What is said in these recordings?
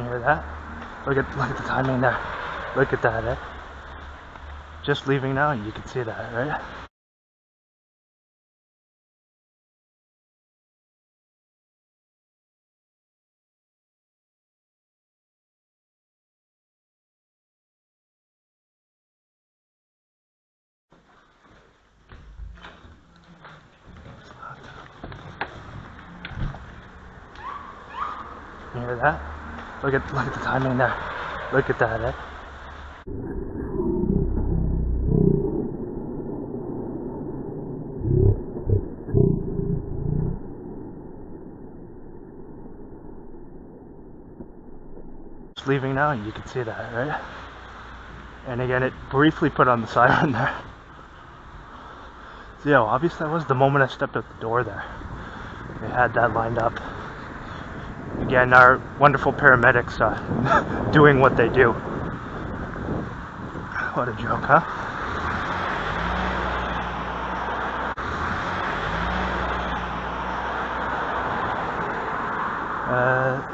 hear that? Look at the timing there. Look at that, eh? Just leaving now, you can see that, right? You hear that? Look at the timing there. Look at that, eh? Just leaving now, you can see that, right? And again, it briefly put on the siren there. See how obvious that was the moment I stepped out the door there. They had that lined up. Again, our wonderful paramedics doing what they do. What a joke, huh?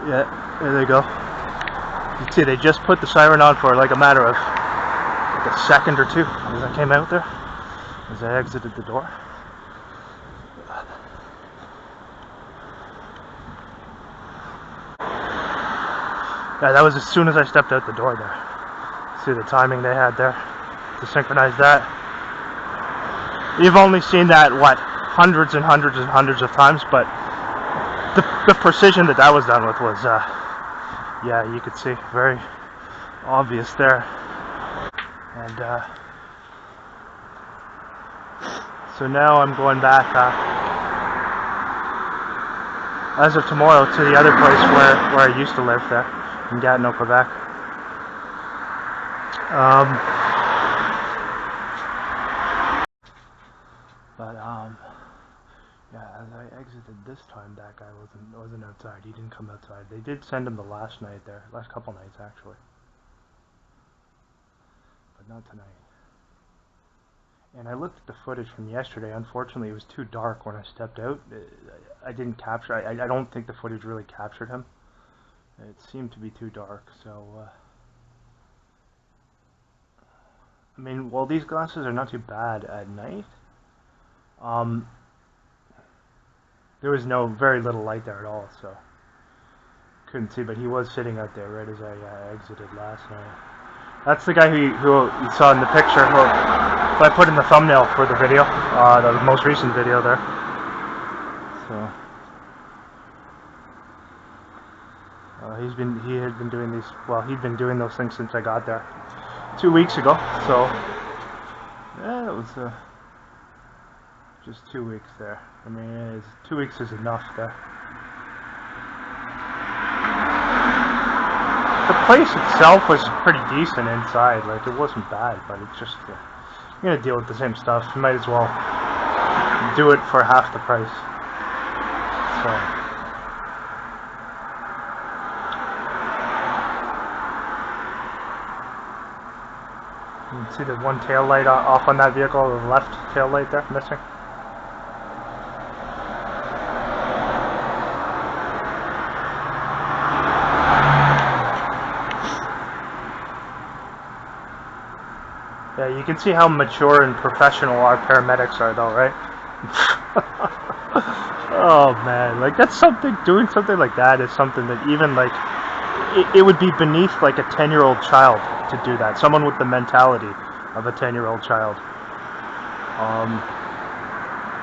Yeah, there they go. You can see they just put the siren on for like a matter of like a second or two as I came out there, as I exited the door. Yeah, that was as soon as I stepped out the door there. See the timing they had there to synchronize that. You've only seen that, what, hundreds and hundreds and hundreds of times, but the precision that was done with was, yeah, you could see, very obvious there. And so now I'm going back, as of tomorrow, to the other place where I used to live there, in Gatineau, Quebec. Yeah, as I exited this time, that guy wasn't outside. He didn't come outside. They did send him the last night there, last couple nights actually, but not tonight. And I looked at the footage from yesterday. Unfortunately, it was too dark when I stepped out. I didn't capture. I don't think the footage really captured him. It seemed to be too dark. So, I mean, well, these glasses are not too bad at night. There was very little light there at all, so couldn't see. But he was sitting out there right as I exited last night. That's the guy who you saw in the picture, who I put in the thumbnail for the video, the most recent video there. So he had been doing these. Well, he'd been doing those things since I got there 2 weeks ago. So yeah, it was just 2 weeks there. I mean, 2 weeks is enough there. The place itself was pretty decent inside. Like, it wasn't bad, but it's just you're gonna deal with the same stuff. You might as well do it for half the price. So you can see the one tail light off on that vehicle, the left tail light there, missing. Yeah, you can see how mature and professional our paramedics are, though, right? Oh man, like doing something like that is something that even like, it would be beneath like a 10-year-old child to do that. Someone with the mentality of a 10-year-old child.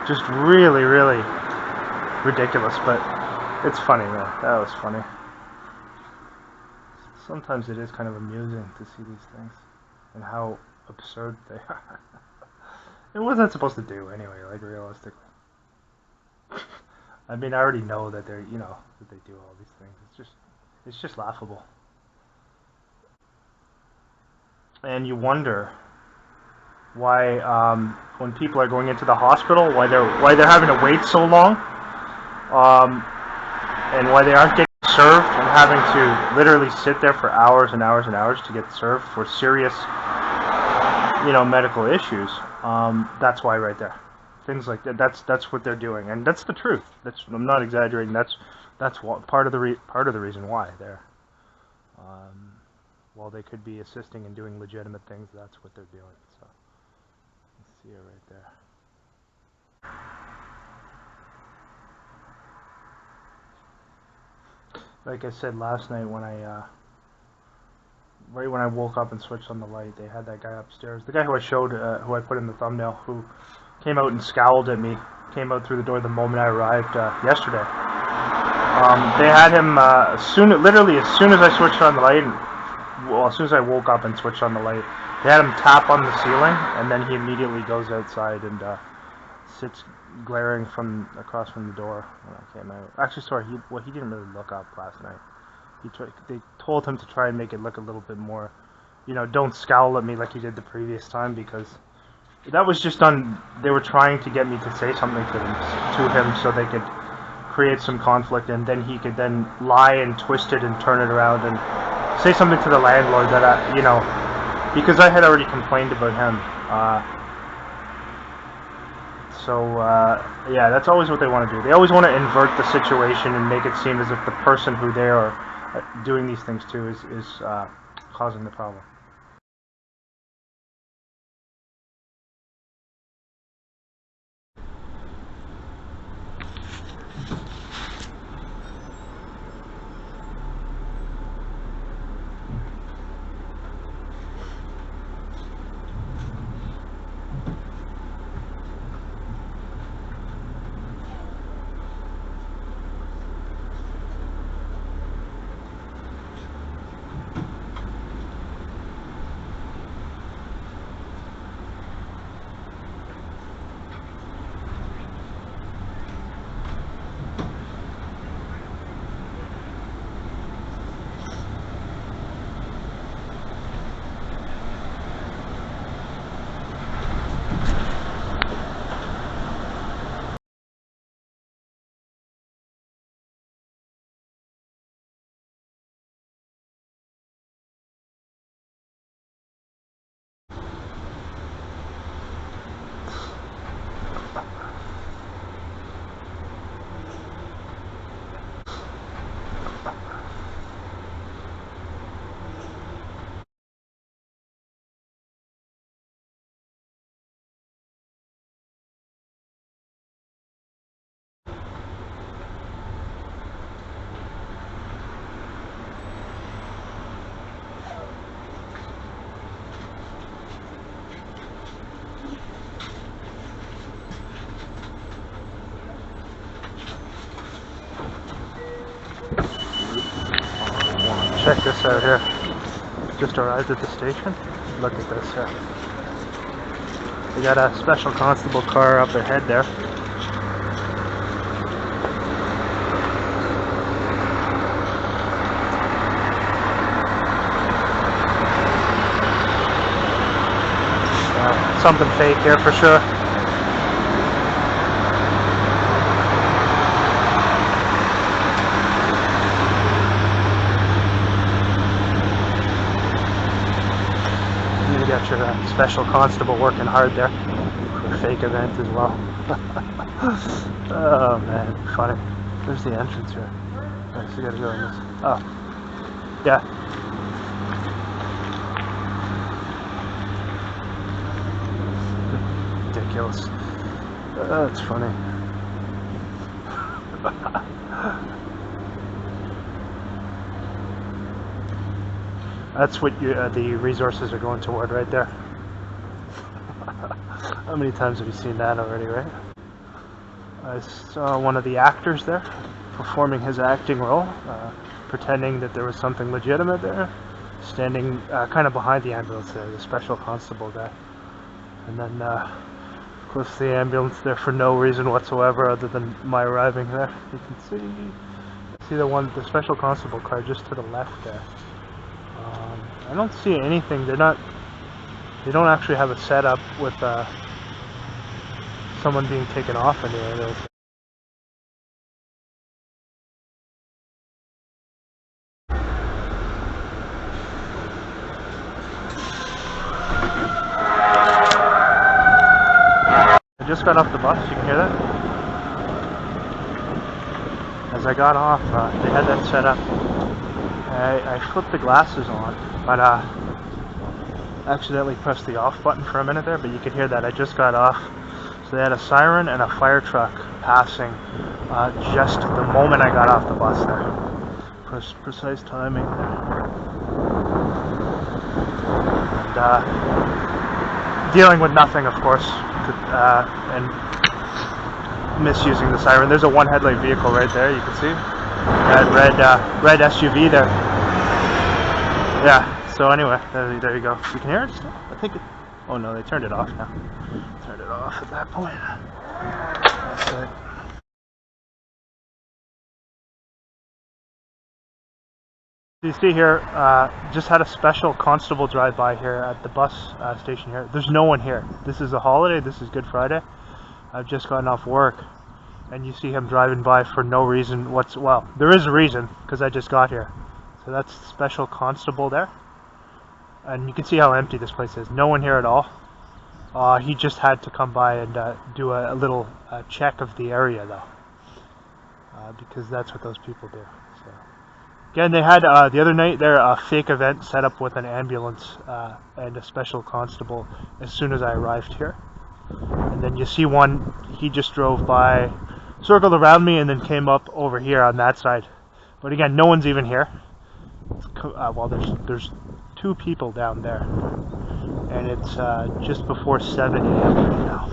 Just really, really ridiculous, but it's funny, man. That was funny. Sometimes it is kind of amusing to see these things and how absurd they are. And what was that supposed to do anyway, like, realistically? I mean, I already know that they're, that they do all these things. It's just laughable. And you wonder why, when people are going into the hospital, why they're having to wait so long, and why they aren't getting served and having to literally sit there for hours and hours and hours to get served for serious, medical issues. That's why right there. Things like that. That's what they're doing, and that's the truth. I'm not exaggerating. That's what part of the reason why there. while they could be assisting and doing legitimate things, that's what they're doing. So let's see it right there. Like I said last night, when right when I woke up and switched on the light, they had that guy upstairs. The guy who I showed, who I put in the thumbnail, who came out and scowled at me, came out through the door the moment I arrived yesterday. They had him literally as soon as I switched on the light, as soon as I woke up and switched on the light, they had him tap on the ceiling, and then he immediately goes outside and sits glaring from across from the door when I came out. Actually, sorry, he didn't really look up last night. They told him to try and make it look a little bit more, don't scowl at me like he did the previous time, because that was just they were trying to get me to say something to him so they could create some conflict, and then he could then lie and twist it and turn it around and say something to the landlord that because I had already complained about him. Yeah, that's always what they want to do. They always want to invert the situation and make it seem as if the person who they are doing these things to is causing the problem. Check this out here. Just arrived at the station. Look at this here. We got a special constable car up ahead there. Something fake here for sure. You got your special constable working hard there. Fake event as well. Oh man, funny. There's the entrance here. Alright, so you gotta go in this. Oh. Yeah. Ridiculous. That's funny. That's what the resources are going toward right there. How many times have you seen that already, right? I saw one of the actors there performing his acting role, pretending that there was something legitimate there, standing kind of behind the ambulance there, the special constable guy. And then close to the ambulance there for no reason whatsoever other than my arriving there. You can see the special constable car just to the left there. I don't see anything. They don't actually have a setup with someone being taken off in there. I just got off the bus. You can hear that? As I got off, they had that set up. I flipped the glasses on, but accidentally pressed the off button for a minute there, but you could hear that. I just got off. So they had a siren and a fire truck passing just the moment I got off the bus there. Precise timing there. And dealing with nothing, of course, and misusing the siren. There's a one headlight vehicle right there, you can see. That red SUV there. Yeah. So anyway, there you go. You can hear it still? I think it... Oh no, they turned it off now. Turned it off at that point. That's it. You see here, just had a special constable drive by here at the bus station here. There's no one here. This is a holiday. This is Good Friday. I've just gotten off work. And you see him driving by for no reason whatsoever. Well, there is a reason, because I just got here. So that's special constable there. And you can see how empty this place is. No one here at all. He just had to come by and do a little check of the area, though, because that's what those people do. So again, they had the other night there a fake event set up with an ambulance and a special constable as soon as I arrived here. And then you see one. He just drove by, circled around me, and then came up over here on that side. But again, no one's even here. Well, there's 2 people down there, and it's just before 7 a.m. right now.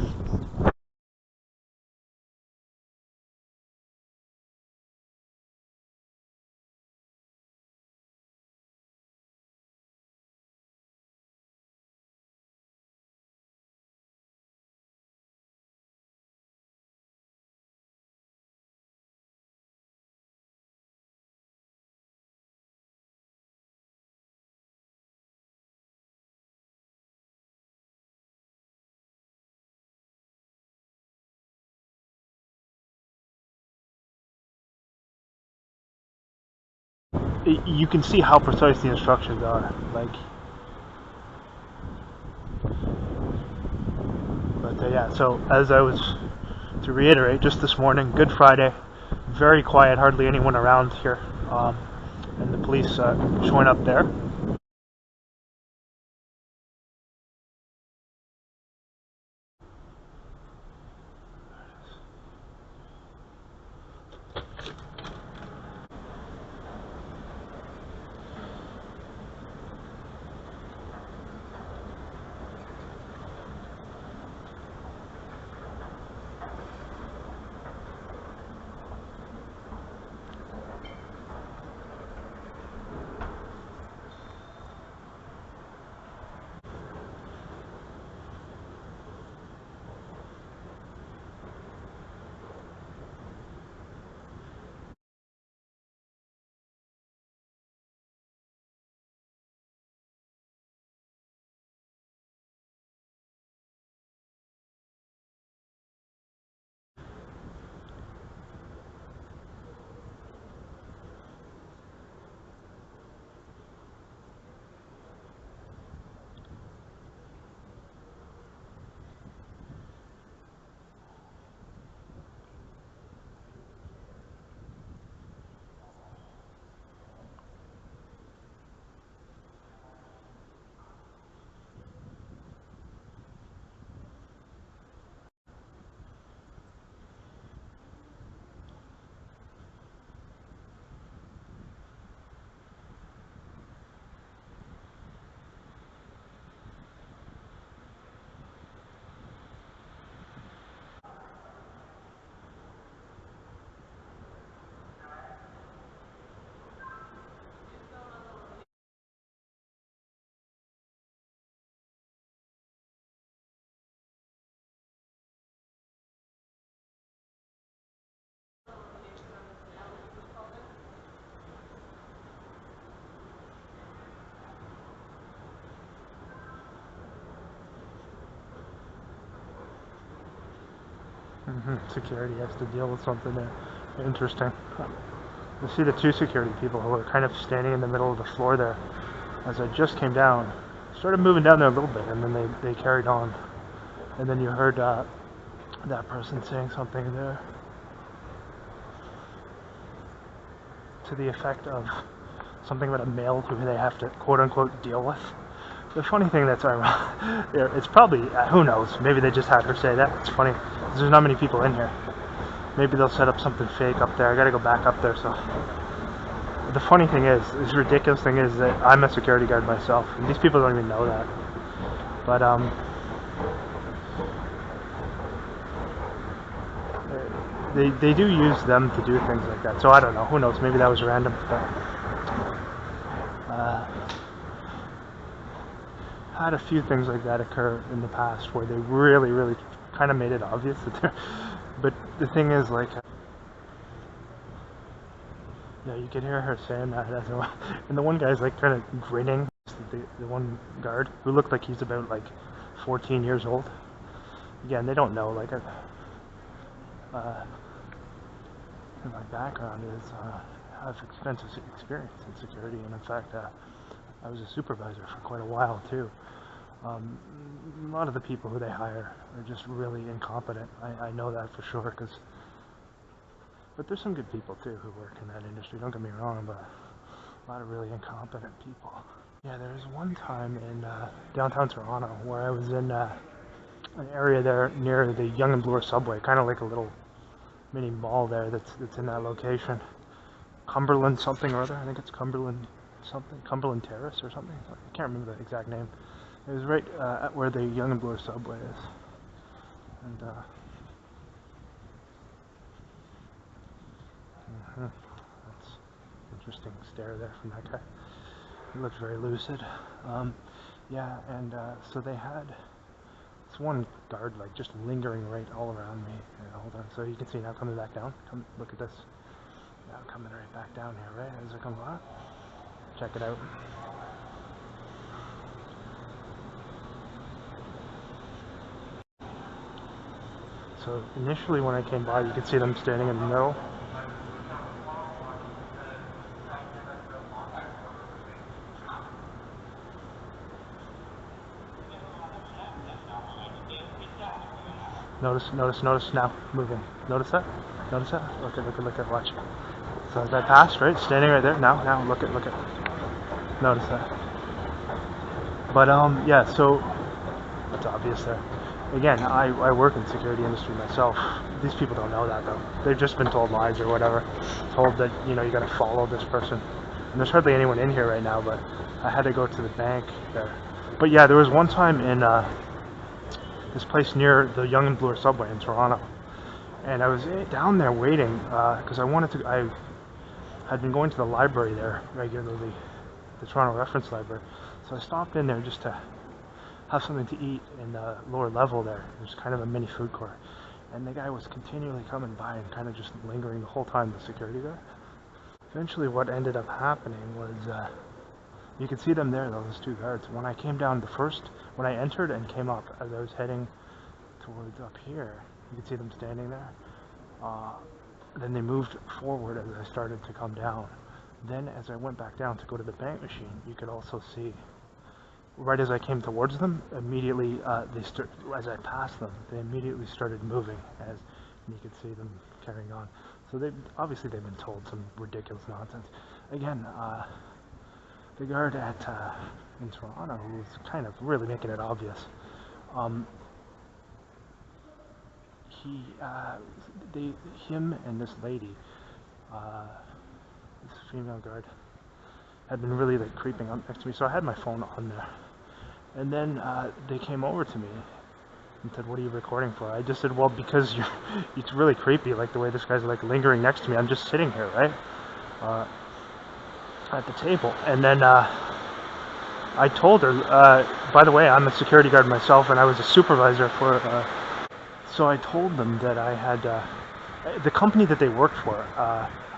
You can see how precise the instructions are. But yeah, so as I was to reiterate, just this morning, Good Friday, very quiet, hardly anyone around here, and the police showing up there. Security has to deal with something there. Interesting. You see the 2 security people who are kind of standing in the middle of the floor there. As I just came down, started moving down there a little bit, and then they carried on. And then you heard that person saying something there to the effect of something about a male who they have to quote-unquote deal with. The funny thing that's ironic, it's probably, who knows, maybe they just had her say that. It's funny, because there's not many people in here. Maybe they'll set up something fake up there. I gotta go back up there, so. The funny thing is, this ridiculous thing is that I'm a security guard myself, and these people don't even know that. But, they do use them to do things like that, so I don't know, who knows, maybe that was random, but, had a few things like that occur in the past where they really kind of made it obvious that they're, but the thing is, like, yeah, you could hear her saying that, and the one guy's like kind of grinning, the one guard, who looked like he's about like 14 years old. Again, they don't know, like, my background is, I have extensive experience in security, and in fact, I was a supervisor for quite a while too. A lot of the people who they hire are just really incompetent. I know that for sure, but there's some good people too who work in that industry, don't get me wrong, but a lot of really incompetent people. Yeah, there was one time in downtown Toronto where I was in an area there near the Yonge and Bloor subway, kind of like a little mini mall there that's in that location. Cumberland something or other, I think it's Cumberland something, Cumberland Terrace or something, I can't remember the exact name. It was right at where the Yonge and Bloor subway is. And that's an interesting stare there from that guy. He looked very lucid. Yeah, and so they had this one guard like just lingering right all around me. Hold on, so you can see now coming back down. Come look at this. Now coming right back down here, right as it comes on. Check it out. So initially when I came by, you could see them standing in the middle. Notice now, moving. Notice that? Look at, watch. So as I passed, right, standing right there, now, look at. Notice that. But, yeah, so, that's obvious there. Again, I work in the security industry myself. These people don't know that, though. They've just been told lies or whatever. Told that, you gotta follow this person. And there's hardly anyone in here right now, but I had to go to the bank there. But yeah, there was one time in, this place near the Yonge and Bloor subway in Toronto, and I was down there waiting because I had been going to the library there regularly, the Toronto Reference Library, so I stopped in there just to have something to eat in the lower level there. There's kind of a mini food court, and the guy was continually coming by and kind of just lingering the whole time, the security guard. Eventually what ended up happening was, you could see them there, those two guards. When I came down when I entered and came up, as I was heading towards up here, you could see them standing there. Then they moved forward as I started to come down. Then as I went back down to go to the bank machine, you could also see, right as I came towards them, immediately, as I passed them, they immediately started moving, and you could see them carrying on. So obviously they've been told some ridiculous nonsense. Again, the guard in Toronto, who was kind of really making it obvious, him and this lady, this female guard, had been really like creeping up next to me, so I had my phone on there. And then they came over to me and said, "What are you recording for?" I just said, "Well, because it's really creepy, like the way this guy's like lingering next to me. I'm just sitting here, right? At the table." And then I told her, by the way, I'm a security guard myself, and I was a supervisor for, so I told them that I had, the company that they worked for,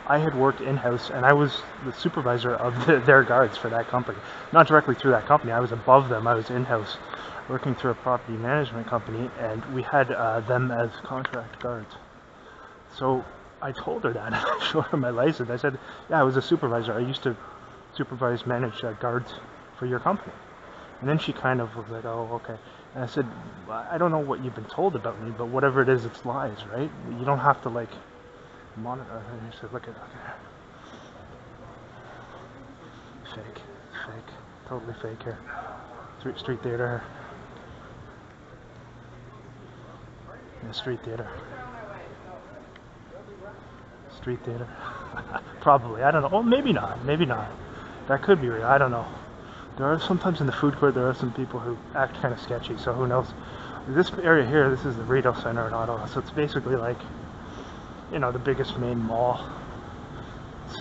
I had worked in-house, and I was the supervisor of their guards for that company. Not directly through that company, I was above them, I was in-house, working through a property management company, and we had them as contract guards. So I told her that. I showed her my license. I said, "Yeah, I was a supervisor. I used to manage guards for your company." And then she kind of was like, "Oh, okay." And I said, "I don't know what you've been told about me, but whatever it is, it's lies, right? You don't have to like monitor." And she said, "Look at that." fake. It's fake. Totally fake here. Street theater. Yeah, street theater. Street theater. Probably. I don't know. Oh, maybe not. Maybe not. That could be real. I don't know. There are sometimes in the food court, there are some people who act kind of sketchy, so who knows. This area here, this is the Retail Center in Ottawa, so it's basically like, you know, the biggest main mall.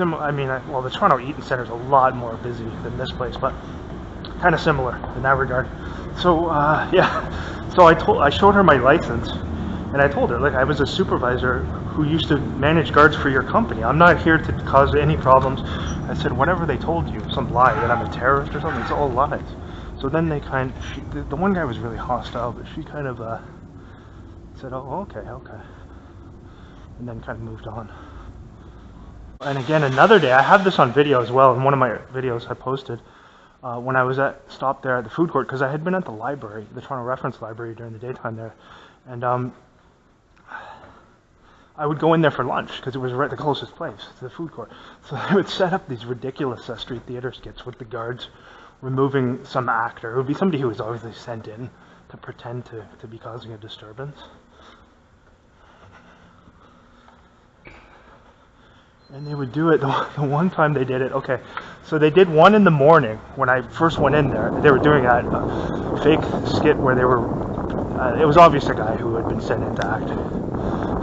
I mean, well, the Toronto Eaton Center is a lot more busy than this place, but kind of similar in that regard. So, yeah, so I showed her my license, and I told her, like, I was a supervisor who used to manage guards for your company. I'm not here to cause any problems. I said, whatever they told you, some lie, that I'm a terrorist or something, it's all lies. So then they the one guy was really hostile, but she kind of said, oh, okay. And then kind of moved on. And again, another day, I have this on video as well, in one of my videos I posted, when I was stopped there at the food court, because I had been at the library, the Toronto Reference Library during the daytime there, and I would go in there for lunch because it was right the closest place to the food court. So they would set up these ridiculous street theater skits with the guards removing some actor. It would be somebody who was obviously sent in to pretend to be causing a disturbance. And they would do it, the one time they did it, okay, so they did one in the morning when I first went in there. They were doing a fake skit where they were, it was obvious a guy who had been sent in to act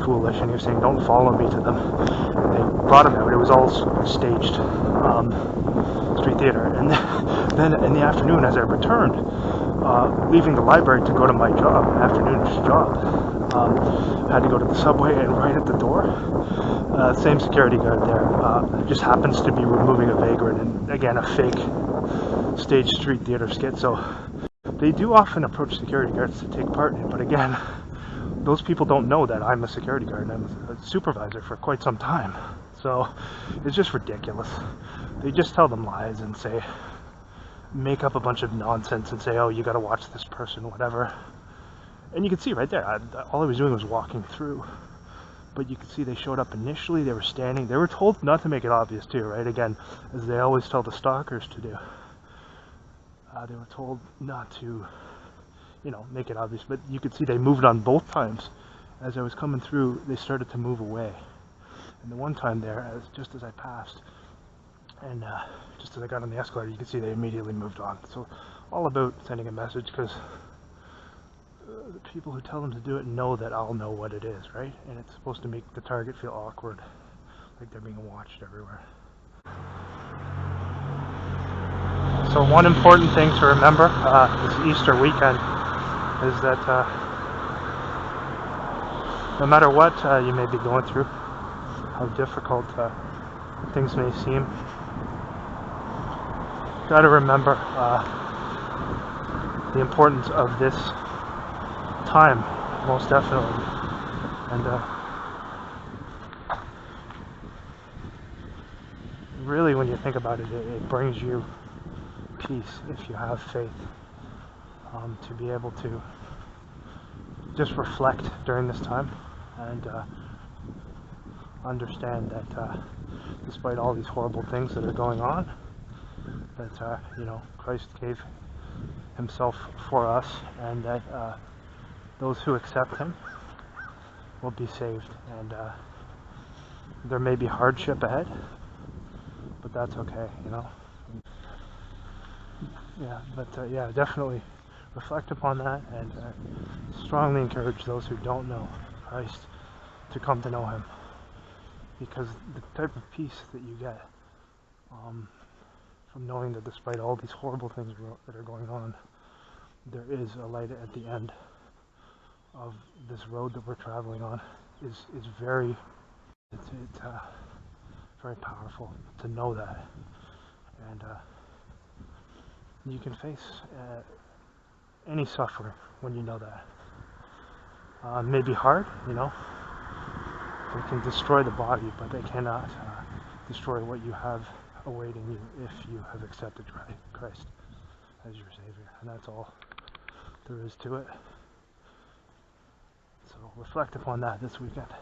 foolish, and he was saying, don't follow me to them. And they brought him out. It was all staged street theater. And then in the afternoon, as I returned, leaving the library to go to my job, afternoon job, I had to go to the subway, and right at the door, same security guard there just happens to be removing a vagrant, and again, a fake staged street theater skit. So they do often approach security guards to take part in it, but again, those people don't know that I'm a security guard and I'm a supervisor for quite some time. So it's just ridiculous. They just tell them lies and make up a bunch of nonsense and say, oh, you gotta watch this person, whatever. And you can see right there, all I was doing was walking through. But you can see they showed up initially, they were standing, they were told not to make it obvious too, right? Again, as they always tell the stalkers to do. They were told not to, you know, make it obvious, but you could see they moved on both times. As I was coming through, they started to move away. And the one time there, just as I passed, and just as I got on the escalator, you could see they immediately moved on. So all about sending a message, because the people who tell them to do it know that I'll know what it is, right? And it's supposed to make the target feel awkward, like they're being watched everywhere. So one important thing to remember this Easter weekend is that no matter what you may be going through, how difficult things may seem, you got to remember the importance of this time, most definitely. And really, when you think about it, it brings you peace if you have faith, to be able to just reflect during this time and understand that despite all these horrible things that are going on, that you know, Christ gave himself for us, and that those who accept him will be saved. And there may be hardship ahead, but that's okay, you know. Yeah, but yeah, definitely reflect upon that, and strongly encourage those who don't know Christ to come to know him, because the type of peace that you get from knowing that despite all these horrible things that are going on, there is a light at the end of this road that we're traveling on is very, it's very powerful to know that. And you can face any suffering when you know that. It may be hard, you know. They can destroy the body, but they cannot destroy what you have awaiting you if you have accepted Christ as your Savior. And that's all there is to it. So reflect upon that this weekend.